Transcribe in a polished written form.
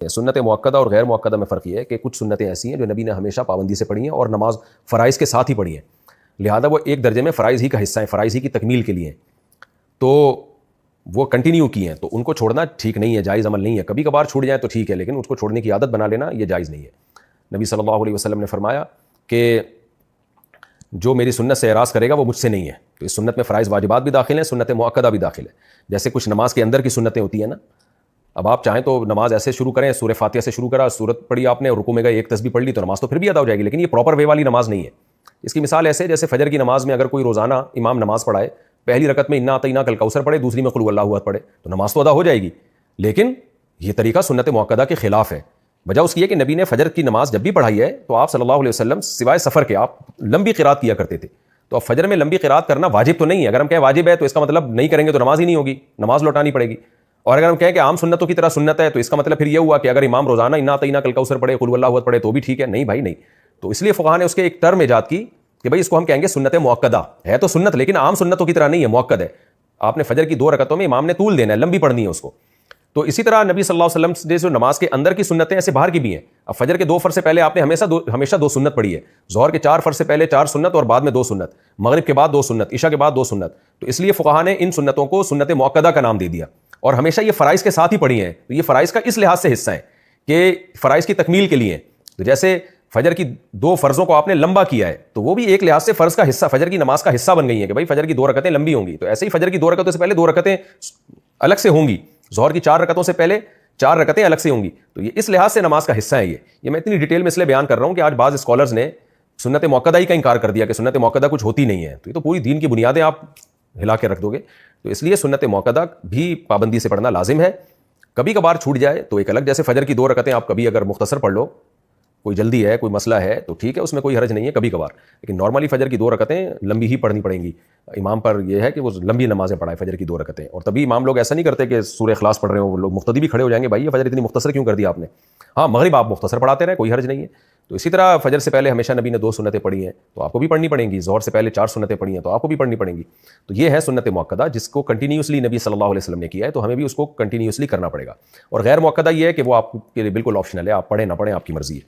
سنت مؤکدہ اور غیر مؤکدہ میں فرق یہ ہے کہ کچھ سنتیں ایسی ہیں جو نبی نے ہمیشہ پابندی سے پڑھی ہیں اور نماز فرائض کے ساتھ ہی پڑھی ہیں، لہذا وہ ایک درجے میں فرائض ہی کا حصہ ہیں، فرائض ہی کی تکمیل کے لیے ہیں، تو وہ کنٹینیو کی ہیں، تو ان کو چھوڑنا ٹھیک نہیں ہے، جائز عمل نہیں ہے۔ کبھی کبھار چھوٹ جائیں تو ٹھیک ہے، لیکن اس کو چھوڑنے کی عادت بنا لینا یہ جائز نہیں ہے۔ نبی صلی اللہ علیہ وسلم نے فرمایا کہ جو میری سنت سے اعراض کرے گا وہ مجھ سے نہیں ہے۔ تو اس سنت میں فرائض واجبات بھی داخل ہیں، سنت مؤکدہ بھی داخل ہے۔ جیسے کچھ نماز کے اندر کی سنتیں ہوتی ہیں نا، اب آپ چاہیں تو نماز ایسے شروع کریں، سورہ فاتحہ سے شروع کرا، سورت پڑھی آپ نے، رکوع میں گئے، ایک تسبیح پڑھ لی تو نماز تو پھر بھی ادا ہو جائے گی، لیکن یہ پراپر وے والی نماز نہیں ہے۔ اس کی مثال ایسے جیسے فجر کی نماز میں اگر کوئی روزانہ امام نماز پڑھائے، پہلی رکعت میں انا اعطیناک الکوثر پڑھے، دوسری میں قل هو اللہ احد پڑھے، تو نماز تو ادا ہو جائے گی، لیکن یہ طریقہ سنت مؤکدہ کے خلاف ہے۔ وجہ اس کی ہے کہ نبی نے فجر کی نماز جب بھی پڑھائی ہے تو آپ صلی اللہ علیہ وسلم سوائے سفر کے آپ لمبی قرات کیا کرتے تھے، تو اب فجر میں لمبی قرات کرنا واجب تو نہیں ہے۔ اگر ہم کہیں واجب ہے تو اس کا مطلب نہیں کریں گے تو نماز ہی نہیں ہوگی، نماز لوٹانی پڑے گی۔ اور اگر ہم کہیں کہ عام سنتوں کی طرح سنت ہے تو اس کا مطلب پھر یہ ہوا کہ اگر امام روزانہ انا اعطیناک الکوثر پڑھے، قل هو اللہ احد پڑھے تو بھی ٹھیک ہے، نہیں بھائی نہیں۔ تو اس لیے فقہا نے اس کے ایک ٹرم ایجاد کی کہ بھائی اس کو ہم کہیں گے سنت مؤکدہ ہے، تو سنت لیکن عام سنتوں کی طرح نہیں ہے، مؤکد ہے۔ آپ نے فجر کی 2 رکعتوں میں امام نے طول دینا ہے، لمبی پڑھنی ہے اس کو۔ تو اسی طرح نبی صلی اللہ علیہ وسلم سے جو نماز کے اندر کی سنتیں ایسے باہر کی بھی ہیں۔ اب فجر کے 2 فرض سے پہلے آپ نے ہمیشہ 2 سنت پڑھی ہے، ظہر کے 4 فرض سے پہلے 4 سنت اور بعد میں 2 سنت، مغرب کے بعد 2 سنت، عشاء کے بعد 2 سنت۔ تو اس لیے فقہا نے ان سنتوں کو سنت مؤکدہ کا نام دے دیا، اور ہمیشہ یہ فرائض کے ساتھ ہی پڑھی ہیں۔ تو یہ فرائض کا اس لحاظ سے حصہ ہیں کہ فرائض کی تکمیل کے لیے ہیں۔ تو جیسے فجر کی 2 فرضوں کو آپ نے لمبا کیا ہے تو وہ بھی ایک لحاظ سے فرض کا حصہ، فجر کی نماز کا حصہ بن گئی ہیں کہ بھائی فجر کی 2 رکعتیں لمبی ہوں گی، تو ایسے ہی فجر کی 2 رکعتوں سے پہلے 2 رکعتیں الگ سے ہوں گی، ظہر کی 4 رکعتوں سے پہلے 4 رکعتیں الگ سے ہوں گی۔ تو یہ اس لحاظ سے نماز کا حصہ ہے۔ یہ میں اتنی ڈیٹیل میں اس لیے بیان کر رہا ہوں کہ آج بعض اسکالرز نے سنت مؤکدہ ہی کا انکار کر دیا کہ سنت مؤکدہ کچھ ہوتی نہیں ہے، تو یہ تو پوری دین کی بنیادیں آپ ہلا کے رکھ دو گے۔ تو اس لیے سنت مؤکدہ بھی پابندی سے پڑھنا لازم ہے۔ کبھی کبھار چھوٹ جائے تو ایک الگ، جیسے فجر کی 2 رکعتیں آپ کبھی اگر مختصر پڑھ لو، کوئی جلدی ہے، کوئی مسئلہ ہے تو ٹھیک ہے، اس میں کوئی حرج نہیں ہے کبھی کبھار، لیکن نارملی فجر کی 2 رکعتیں لمبی ہی پڑھنی پڑیں گی۔ امام پر یہ ہے کہ وہ لمبی نمازیں پڑھائے فجر کی 2 رکعتیں، اور تبھی امام لوگ ایسا نہیں کرتے کہ سورہ اخلاص پڑھ رہے ہوں، وہ لوگ مقتدی بھی کھڑے ہو جائیں گے، بھائی یہ فجر اتنی مختصر کیوں کر دی آپ نے؟ ہاں مغرب آپ مختصر پڑھاتے رہے، کوئی حرج نہیں ہے۔ تو اسی طرح فجر سے پہلے ہمیشہ نبی نے 2 سنتیں پڑھی ہیں تو آپ کو بھی پڑھنی پڑیں گی، ظہر سے پہلے 4 سنتیں پڑھی ہیں تو آپ کو بھی پڑھنی پڑیں گی۔ تو یہ ہے سنت مؤکدہ جس کو کنٹینیوسلی نبی صلی اللہ علیہ وسلم نے کیا ہے، تو ہمیں بھی اس کو کنٹینیوسلی کرنا پڑے گا۔ اور غیر مؤکدہ یہ ہے کہ وہ آپ کے لیے بالکل آپشنل ہے، آپ پڑھیں نہ پڑھیں آپ کی مرضی ہے۔